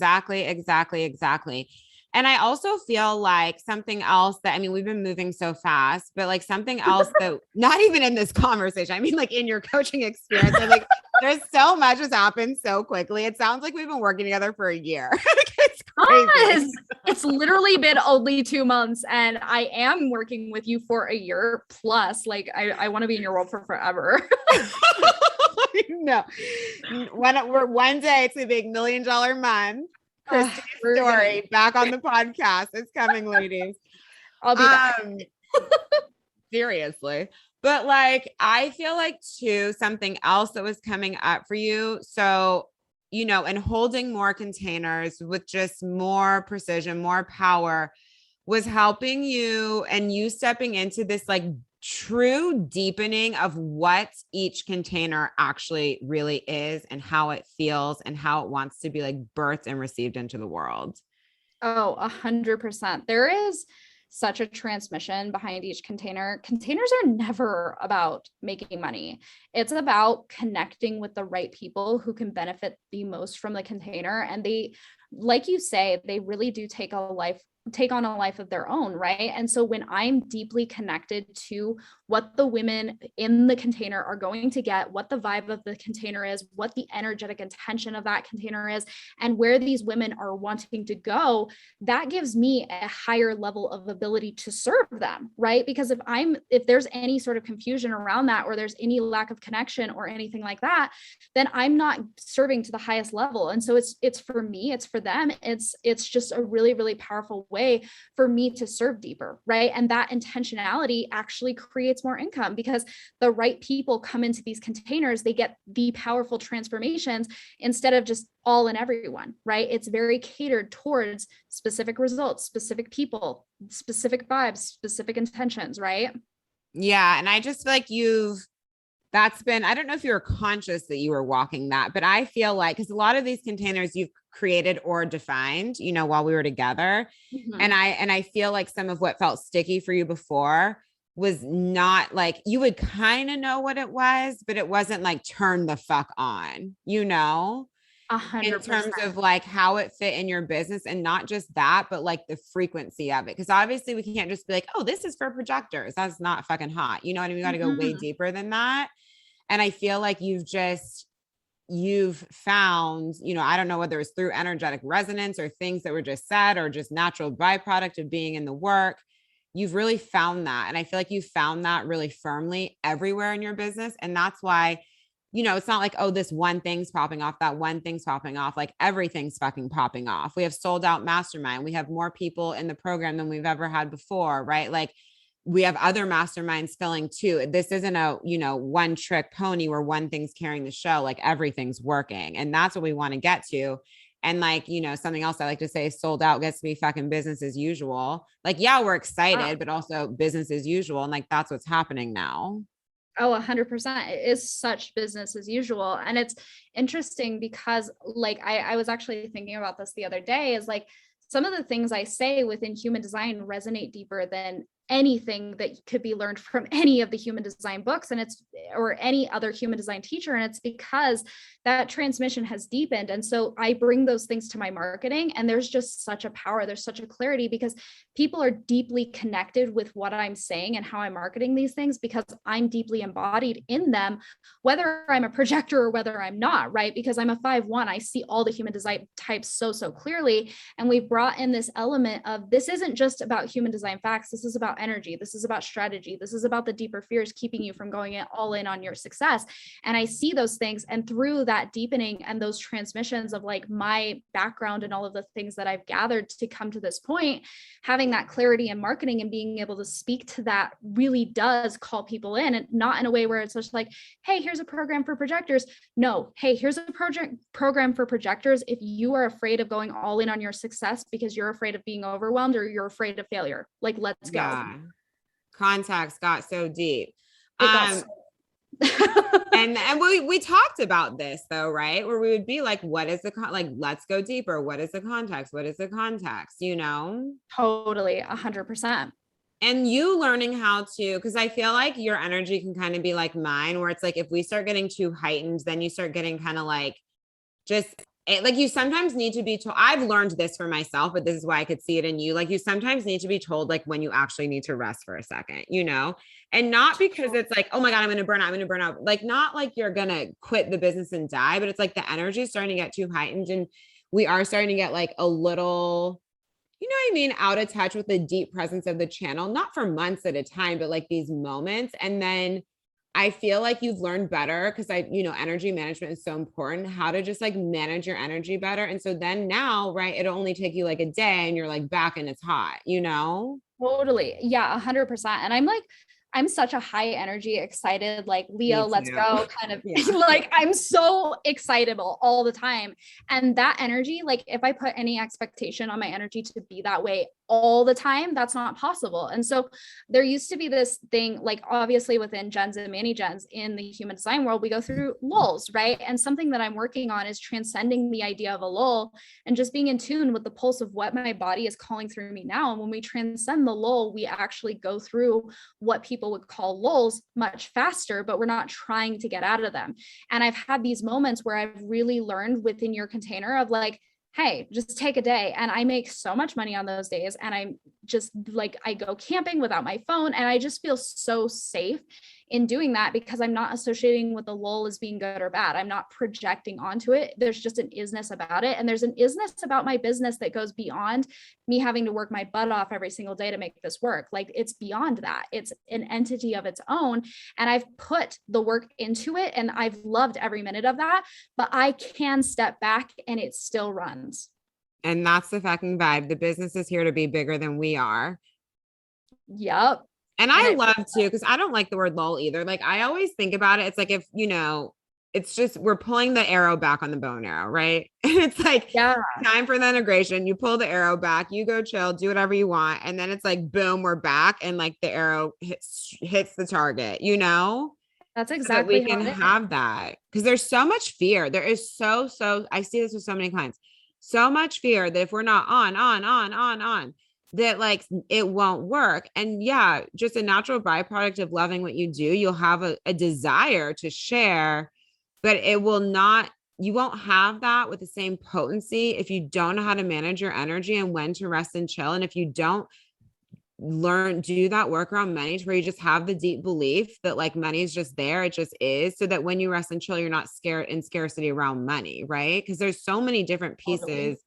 I also feel like something else that, I mean, we've been moving so fast, but like something else that not even in this conversation, I mean, like in your coaching experience, like there's so much has happened so quickly. It sounds like we've been working together for a year. It's crazy. Yes, it's literally been only 2 months and I am working with you for a year plus. Like I want to be in your world for forever. No, we're one day it's a big $1 million month. Christy's story back on the podcast. It's coming, ladies. I'll be back. Seriously. But like, I feel like too, something else that was coming up for you. So, you know, and holding more containers with just more precision, more power was helping you, and you stepping into this like true deepening of what each container actually really is and how it feels and how it wants to be like birthed and received into the world. Oh, 100%. There is such a transmission behind each container. Containers are never about making money. It's about connecting with the right people who can benefit the most from the container. And they, like you say, they really do take on a life of their own, right? And so when I'm deeply connected to what the women in the container are going to get, what the vibe of the container is, what the energetic intention of that container is, and where these women are wanting to go, that gives me a higher level of ability to serve them, right? Because if there's any sort of confusion around that, or there's any lack of connection or anything like that, then I'm not serving to the highest level. And so it's for me, it's for them. It's just a really, really powerful way for me to serve deeper, right? And that intentionality actually creates more income because the right people come into these containers, they get the powerful transformations instead of just all and everyone, right? It's very catered towards specific results, specific people, specific vibes, specific intentions, right? Yeah. And I just feel like that's been, I don't know if you were conscious that you were walking that, but I feel like, because a lot of these containers you've created or defined, you know, while we were together. Mm-hmm. And I feel like some of what felt sticky for you before was not like, you would kind of know what it was, but it wasn't like turn the fuck on, you know? in 100%. terms of like how it fit in your business, and not just that, but like the frequency of it. Cause obviously we can't just be like, oh, this is for projectors. That's not fucking hot. You know what I mean? We got to go way Mhm. deeper than that. And I feel like you've found, I don't know whether it's through energetic resonance or things that were just said or just natural byproduct of being in the work. You've really found that. And I feel like you found that really firmly everywhere in your business. And that's why, it's not like, oh, this one thing's popping off, that one thing's popping off. Like everything's fucking popping off. We have sold out mastermind. We have more people in the program than we've ever had before, right? Like we have other masterminds filling too. This isn't a, one trick pony where one thing's carrying the show, like everything's working. And that's what we want to get to. And like, something else I like to say, sold out gets to be fucking business as usual. Like, yeah, we're excited, but also business as usual. And like, that's what's happening now. Oh, 100%. It is such business as usual. And it's interesting because like I was actually thinking about this the other day, is like some of the things I say within human design resonate deeper than anything that could be learned from any of the human design books, and it's or any other human design teacher. And it's because that transmission has deepened. And so I bring those things to my marketing, and there's just such a power, there's such a clarity, because people are deeply connected with what I'm saying and how I'm marketing these things, because I'm deeply embodied in them, whether I'm a projector or whether I'm not, right? Because I'm a 5-1, I see all the human design types so clearly. And we've brought in this element of, this isn't just about human design facts, this is about energy, this is about strategy, this is about the deeper fears keeping you from going all in on your success. And I see those things, and through that deepening and those transmissions of like my background and all of the things that I've gathered to come to this point, having that clarity in marketing and being able to speak to that really does call people in, and not in a way where it's just like, hey, here's a program for projectors. No, hey, here's a program for projectors if you are afraid of going all in on your success because you're afraid of being overwhelmed or you're afraid of failure. Like, let's go. Yeah. Contacts got so deep. It got so and we talked about this though, right? Where we would be like, what is the like, let's go deeper. What is the context? What is the context? Totally 100%. And you learning how to, because I feel like your energy can kind of be like mine, where it's like, if we start getting too heightened, then you start getting kind of like, just like you sometimes need to be told. I've learned this for myself, but this is why I could see it in you. Like you sometimes need to be told like when you actually need to rest for a second, and not because it's like, oh my God, I'm going to burn out. I'm going to burn out. Like, not like you're going to quit the business and die, but it's like the energy is starting to get too heightened, and we are starting to get like a little, what I mean, out of touch with the deep presence of the channel, not for months at a time, but like these moments. And then I feel like you've learned better, because energy management is so important, how to just like manage your energy better. And so then now, right, it'll only take you like a day and you're like back and it's hot, Totally. Yeah, 100%. And I'm such a high energy, excited, like Leo, Me let's too. go kind of Yeah. like, I'm so excitable all the time. And that energy, like if I put any expectation on my energy to be that way all the time, that's not possible. And so there used to be this thing, like obviously within gens and mani gens in the human design world, we go through lulls, right? And something that I'm working on is transcending the idea of a lull and just being in tune with the pulse of what my body is calling through me now. And when we transcend the lull, we actually go through what people would call lulls much faster, but we're not trying to get out of them. And I've had these moments where I've really learned within your container of like, hey, just take a day. And I make so much money on those days. And I'm just like, I go camping without my phone. And I just feel so safe in doing that, because I'm not associating with the lull as being good or bad. I'm not projecting onto it. There's just an isness about it. And there's an isness about my business that goes beyond me having to work my butt off every single day to make this work. Like, it's beyond that. It's an entity of its own. And I've put the work into it and I've loved every minute of that, but I can step back and it still runs. And that's the fucking vibe. The business is here to be bigger than we are. Yep. And I love too, because I don't like the word lull either. Like I always think about it. It's like, if, it's just, we're pulling the arrow back on the bow and arrow, right? And it's like, yeah, time for the integration. You pull the arrow back, you go chill, do whatever you want. And then it's like, boom, we're back. And like the arrow hits the target, that's exactly so that we can have that. Because there's so much fear. There is so, I see this with so many clients, so much fear that if we're not on, that like it won't work. And yeah, just a natural byproduct of loving what you do, you'll have a desire to share, but it will not you won't have that with the same potency if you don't know how to manage your energy and when to rest and chill. And if you don't do that work around money to where you just have the deep belief that like money is just there, it just is, so that when you rest and chill, you're not scared in scarcity around money, right? Because there's so many different pieces Totally.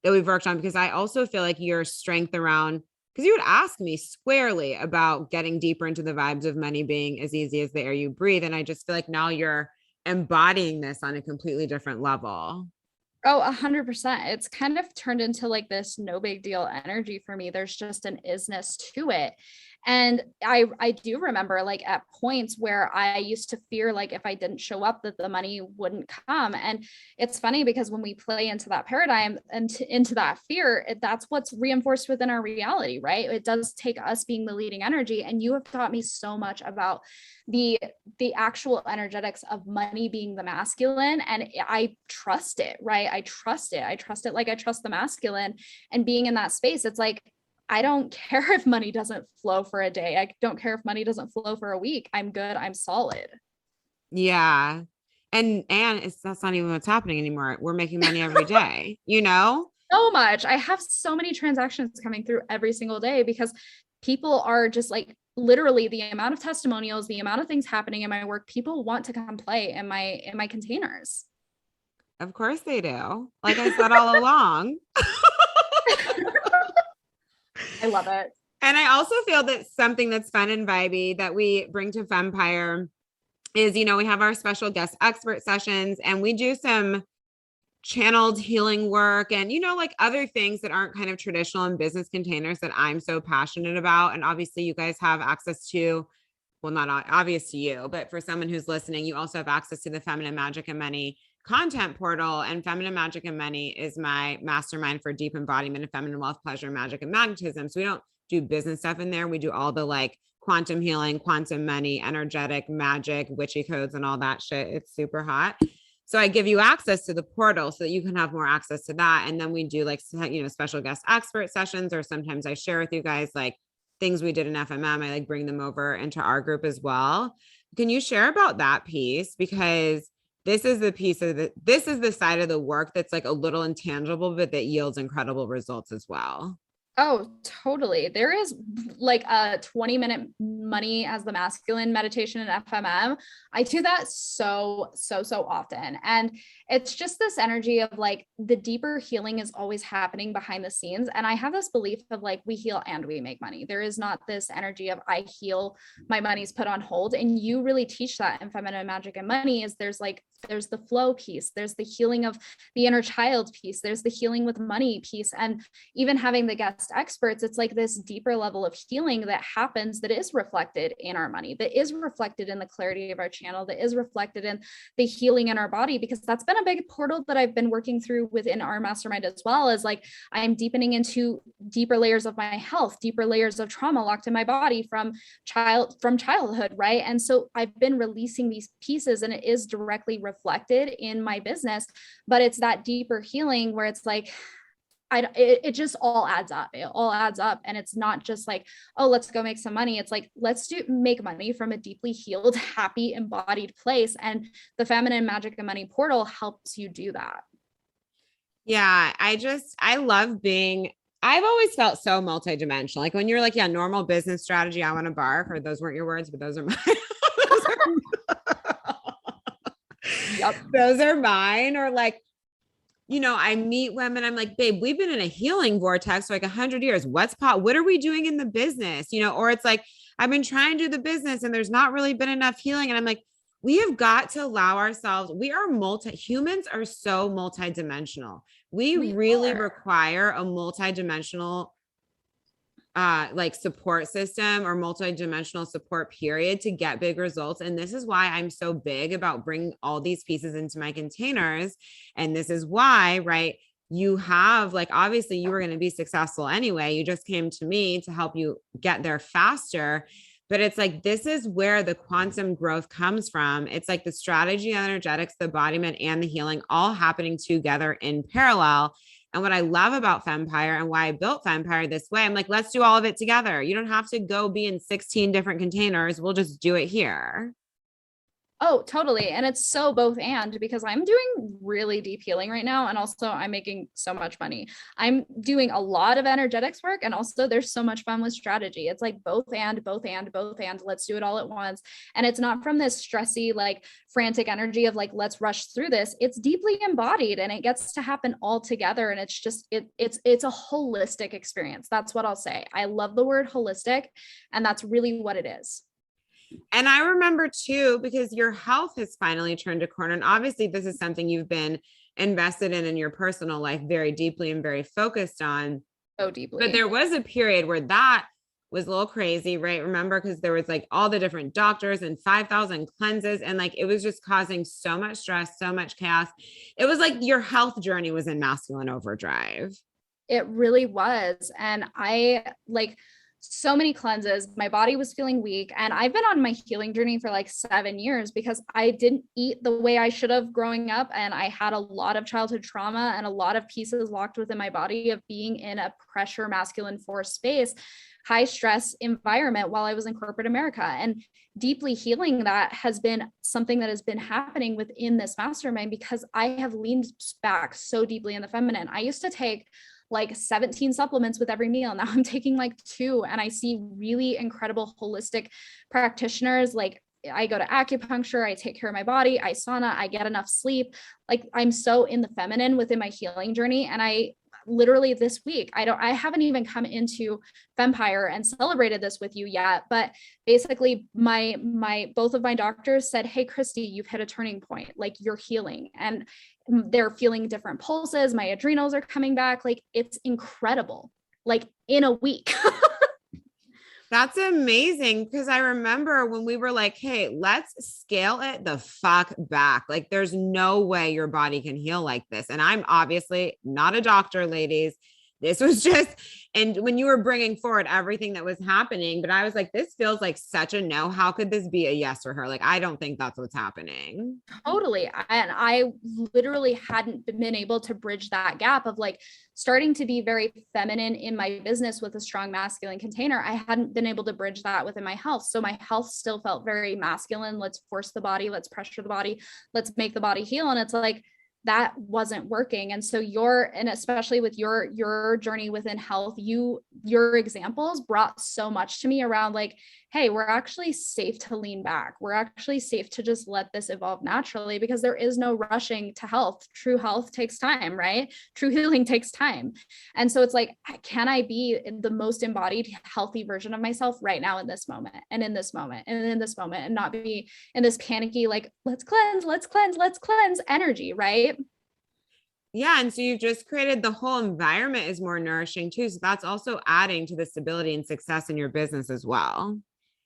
that we've worked on, because I also feel like your strength around, because you would ask me squarely about getting deeper into the vibes of money being as easy as the air you breathe. And I just feel like now you're embodying this on a completely different level. Oh, 100%. It's kind of turned into like this no big deal energy for me. There's just an isness to it. And I do remember like at points where I used to fear like if I didn't show up that the money wouldn't come. And it's funny because when we play into that paradigm and into that fear, that's what's reinforced within our reality, right? It does take us being the leading energy. And you have taught me so much about the actual energetics of money being the masculine, and I trust it, right? I trust it like I trust the masculine. And being in that space, it's like I don't care if money doesn't flow for a day. I don't care if money doesn't flow for a week. I'm good. I'm solid. Yeah. And that's not even what's happening anymore. We're making money every day, you know? So much. I have so many transactions coming through every single day because people are just like literally the amount of testimonials, the amount of things happening in my work, people want to come play in my containers. Of course they do. Like I said all along. I love it. And I also feel that something that's fun and vibey that we bring to Fempire is, you know, we have our special guest expert sessions and we do some channeled healing work and, you know, like other things that aren't kind of traditional in business containers that I'm so passionate about. And obviously you guys have access to, well, not obvious to you, but for someone who's listening, you also have access to the Feminine Magic and Money content portal. And Feminine Magic and Money is my mastermind for deep embodiment of feminine wealth, pleasure, magic, and magnetism. So we don't do business stuff in there. We do all the like quantum healing, quantum money, energetic magic, witchy codes, and all that shit. It's super hot. So I give you access to the portal so that you can have more access to that. And then we do like, you know, special guest expert sessions, or sometimes I share with you guys like things we did in FMM. I like bring them over into our group as well. Can you share about that piece? Because this is the piece of this is the side of the work that's like a little intangible, but that yields incredible results as well. Oh, totally. There is like a 20-minute money as the masculine meditation in FMM. I do that so often. And it's just this energy of like the deeper healing is always happening behind the scenes. And I have this belief of like, we heal and we make money. There is not this energy of I heal, my money's put on hold. And you really teach that in Feminine Magic and Money is there's the flow piece, there's the healing of the inner child piece, there's the healing with money piece. And even having the guest experts, it's like this deeper level of healing that happens that is reflected in our money, that is reflected in the clarity of our channel, that is reflected in the healing in our body, because that's been a big portal that I've been working through within our mastermind as well. As like I'm deepening into deeper layers of my health, deeper layers of trauma locked in my body from childhood, right? And so I've been releasing these pieces and it is directly reflected in my business, but it's that deeper healing where it's like it just all adds up. It all adds up. And it's not just like, oh, let's go make some money. It's like, let's make money from a deeply healed, happy, embodied place. And the Feminine Magic and Money portal helps you do that. Yeah, I love I've always felt so multidimensional. Like when you're like, yeah, normal business strategy, I want to barf, or those weren't your words, but those are mine. Yep. Those are mine. Or like, you know, I meet women, I'm like, babe, we've been in a healing vortex for like 100 years. What are we doing in the business? You know, or it's like, I've been trying to do the business and there's not really been enough healing. And I'm like, we have got to allow ourselves, humans are so multidimensional. We really require a multidimensional like support system or multi-dimensional support period to get big results. And this is why I'm so big about bringing all these pieces into my containers. And this is why, right, you have like, obviously you were going to be successful anyway. You just came to me to help you get there faster. But it's like, this is where the quantum growth comes from. It's like the strategy, energetics, the embodiment, and the healing all happening together in parallel. And what I love about Fempire and why I built Fempire this way, I'm like, let's do all of it together. You don't have to go be in 16 different containers. We'll just do it here. Oh, totally. And it's so both and because I'm doing really deep healing right now. And also I'm making so much money. I'm doing a lot of energetics work. And also there's so much fun with strategy. It's like both and both and both and let's do it all at once. And it's not from this stressy, like frantic energy of like, let's rush through this. It's deeply embodied and it gets to happen all together. And it's just, it's a holistic experience. That's what I'll say. I love the word holistic. And that's really what it is. And I remember too, because your health has finally turned a corner. And obviously, this is something you've been invested in your personal life very deeply and very focused on. So But deeply. there was a period where that was a little crazy, right? Remember, because there was like all the different doctors and 5,000 cleanses, and like it was just causing so much stress, so much chaos. It was like your health journey was in masculine overdrive. It really was. And I like so many cleanses. My body was feeling weak. And I've been on my healing journey for like 7 years because I didn't eat the way I should have growing up. And I had a lot of childhood trauma and a lot of pieces locked within my body of being in a pressure masculine force space, high stress environment while I was in corporate America. And deeply healing that has been something that has been happening within this mastermind because I have leaned back so deeply in the feminine. I used to take like 17 supplements with every meal. Now I'm taking like 2 and I see really incredible holistic practitioners. Like I go to acupuncture, I take care of my body, I sauna, I get enough sleep. Like I'm so in the feminine within my healing journey. And I literally this week, I haven't even come into Femmepire and celebrated this with you yet, but basically both of my doctors said, hey, Christy, you've hit a turning point, like you're healing. And they're feeling different pulses. My adrenals are coming back. Like it's incredible, like in a week. That's amazing because I remember when we were like, hey, let's scale it the fuck back. Like, there's no way your body can heal like this. And I'm obviously not a doctor, ladies. This was just, and when you were bringing forward everything that was happening, but I was like, this feels like such a no. How could this be a yes for her? Like, I don't think that's what's happening. Totally. And I literally hadn't been able to bridge that gap of like starting to be very feminine in my business with a strong masculine container. I hadn't been able to bridge that within my health. So my health still felt very masculine. Let's force the body, let's pressure the body, let's make the body heal. And it's like, that wasn't working. And so and especially with your journey within health, your examples brought so much to me around like, hey, we're actually safe to lean back. We're actually safe to just let this evolve naturally because there is no rushing to health. True health takes time, right? True healing takes time. And so it's like, can I be the most embodied, healthy version of myself right now in this moment and in this moment and in this moment and not be in this panicky, like, let's cleanse, let's cleanse, let's cleanse energy, right? Yeah. And so you've just created the whole environment is more nourishing too. So that's also adding to the stability and success in your business as well.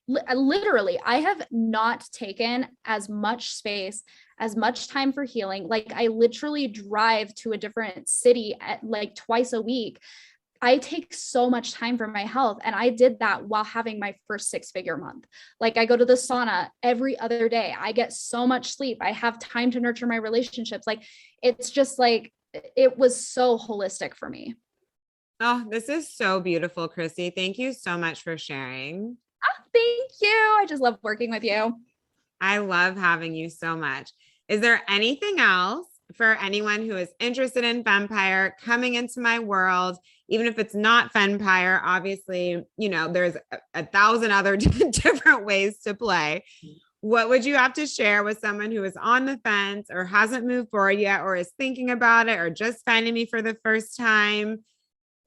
Literally, I have not taken as much space, as much time for healing. Like I literally drive to a different city at like twice a week. I take so much time for my health. And I did that while having my first 6-figure month. Like I go to the sauna every other day. I get so much sleep. I have time to nurture my relationships. Like it's just like, it was so holistic for me. Oh, this is so beautiful, Christy. Thank you so much for sharing. Thank you. I just love working with you. I love having you so much. Is there anything else for anyone who is interested in Fempire coming into my world, even if it's not Fempire? Obviously, there's a thousand other different ways to play. What would you have to share with someone who is on the fence or hasn't moved forward yet, or is thinking about it, or just finding me for the first time?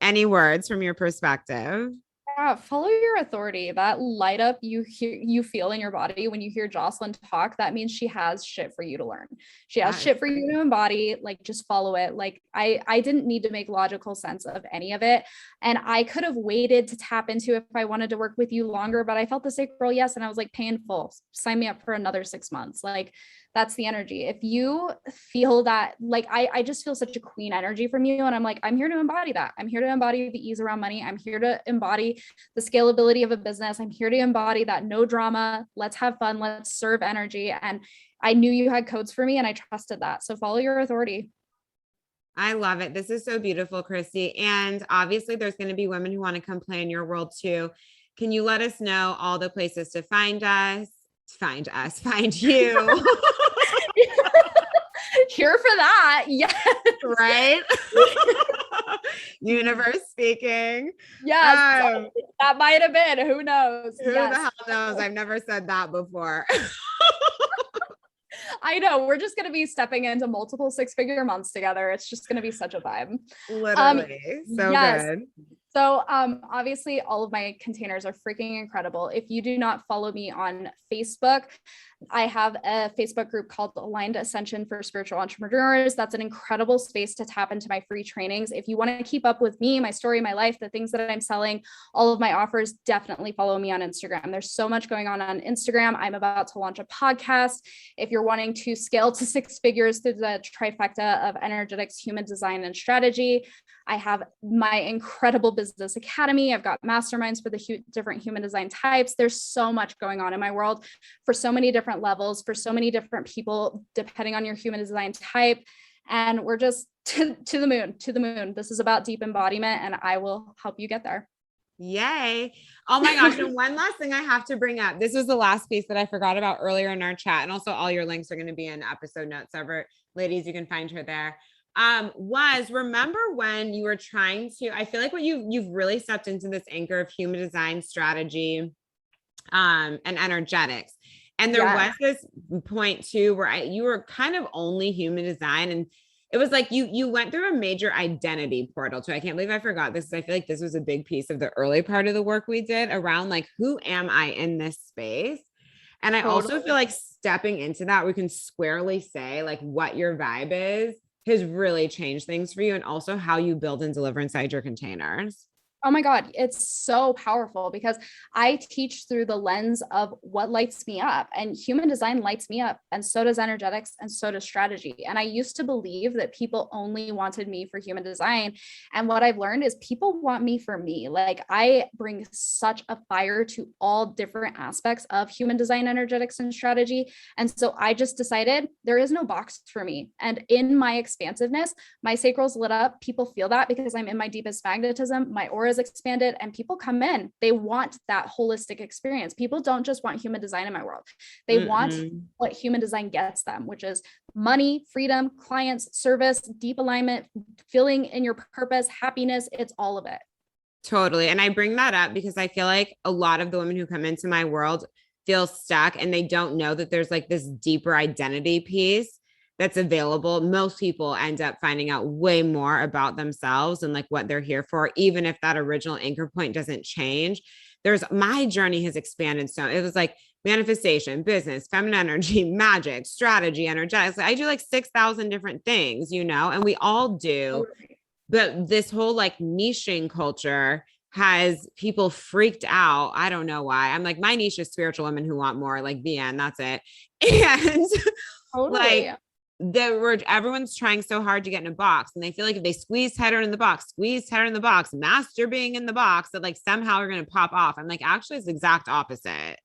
Any words from your perspective? Yeah, follow your authority. That light up you feel in your body when you hear Jocelyn talk, that means she has shit for you to learn. She has shit for you to embody. Like just follow it. Like I didn't need to make logical sense of any of it. And I could have waited to tap into if I wanted to work with you longer, but I felt the sacral yes. And I was like, painful. Sign me up for another 6 months. Like that's the energy. If you feel that, like, I just feel such a queen energy from you. And I'm like, I'm here to embody that. I'm here to embody the ease around money. I'm here to embody the scalability of a business. I'm here to embody that no drama. Let's have fun. Let's serve energy. And I knew you had codes for me and I trusted that. So follow your authority. I love it. This is so beautiful, Christy. And obviously there's going to be women who want to come play in your world too. Can you let us know all the places to find us? find us, find you. Here for that. Yes. Right? Universe speaking. Yes. That might have been. Who knows? Who Yes. the hell knows? I've never said that before. I know. We're just going to be stepping into multiple six-figure months together. It's just going to be such a vibe. Literally. So yes. good. So obviously all of my containers are freaking incredible. If you do not follow me on Facebook, I have a Facebook group called Aligned Ascension for Spiritual Entrepreneurs. That's an incredible space to tap into my free trainings. If you want to keep up with me, my story, my life, the things that I'm selling, all of my offers, definitely follow me on Instagram. There's so much going on Instagram. I'm about to launch a podcast. If you're wanting to scale to six figures through the trifecta of energetics, human design, and strategy, I have my incredible business academy. I've got masterminds for the different human design types. There's so much going on in my world for so many different levels, for so many different people, depending on your human design type. And we're just to the moon. This is about deep embodiment, and I will help you get there. Yay. Oh my gosh. And one last thing I have to bring up. This was the last piece that I forgot about earlier in our chat. And also all your links are going to be in episode notes. So ladies, you can find her there. Remember when you were trying to, I feel like what you've really stepped into this anchor of human design strategy, and energetics. And there was this point too, where you were kind of only human design. And it was like, you went through a major identity portal too. I can't believe I forgot this. I feel like this was a big piece of the early part of the work we did around like, who am I in this space? And I also feel like stepping into that, we can squarely say like what your vibe is has really changed things for you, and also how you build and deliver inside your containers. Oh my God, it's so powerful because I teach through the lens of what lights me up, and human design lights me up, and so does energetics, and so does strategy. And I used to believe that people only wanted me for human design. And what I've learned is people want me for me. Like I bring such a fire to all different aspects of human design, energetics, and strategy. And so I just decided there is no box for me. And in my expansiveness, my sacral's lit up. People feel that because I'm in my deepest magnetism. My aura is expanded, and people come in. They want that holistic experience. People don't just want human design in my world. They want what human design gets them, which is money, freedom, clients, service, deep alignment, feeling in your purpose, happiness. It's all of it. Totally. And I bring that up because I feel like a lot of the women who come into my world feel stuck, and they don't know that there's like this deeper identity piece that's available. Most people end up finding out way more about themselves and like what they're here for, even if that original anchor point doesn't change. My journey has expanded. So it was like manifestation, business, feminine energy, magic, strategy, energetics. I do like 6,000 different things, and we all do. But this whole like niching culture has people freaked out. I don't know why. I'm like, my niche is spiritual women who want more, like the end, that's it. And like, everyone's trying so hard to get in a box, and they feel like if they squeeze tighter in the box, master being in the box, that like somehow are going to pop off. I'm like, actually it's the exact opposite.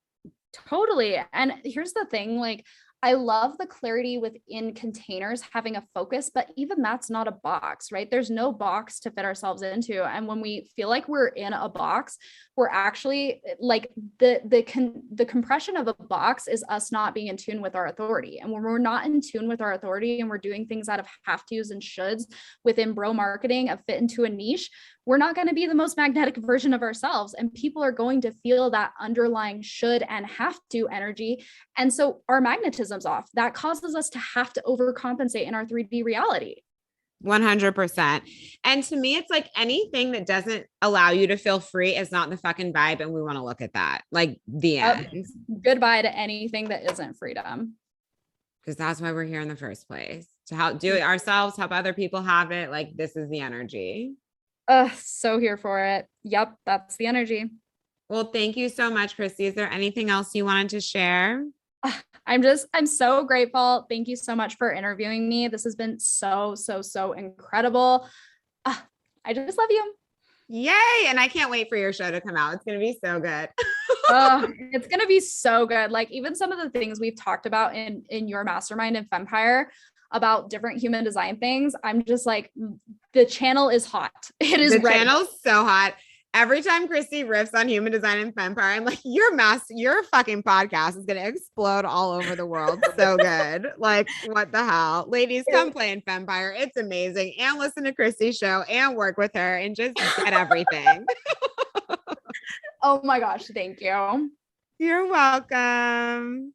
Totally. And here's the thing, like I love the clarity within containers having a focus, but even that's not a box, right? There's no box to fit ourselves into. And when we feel like we're in a box, we're actually like the compression of a box is us not being in tune with our authority. And when we're not in tune with our authority and we're doing things out of have tos and shoulds within bro marketing of fit into a niche, we're not going to be the most magnetic version of ourselves. And people are going to feel that underlying should and have to energy. And so our magnetism's off. That causes us to have to overcompensate in our 3D reality. 100%. And to me, it's like anything that doesn't allow you to feel free is not the fucking vibe. And we want to look at that. Like the end. Goodbye to anything that isn't freedom. Because that's why we're here in the first place. To help do it ourselves, help other people have it. Like this is the energy. So here for it. Yep, that's the energy. Well, thank you so much, Christy. Is there anything else you wanted to share? I'm so grateful. Thank you so much for interviewing me. This has been so incredible. I just love you. Yay. And I can't wait for your show to come out. It's going to be so good. It's going to be so good. Like even some of the things we've talked about in your mastermind in Fempire about different human design things. I'm just like, the channel is hot. It is the ready. channel's so hot. Every time Christy riffs on human design and Fempire, I'm like, your fucking podcast is gonna explode all over the world. So good. Like, what the hell? Ladies, come play in Fempire. It's amazing. And listen to Christy's show and work with her and just get everything. Oh my gosh, thank you. You're welcome.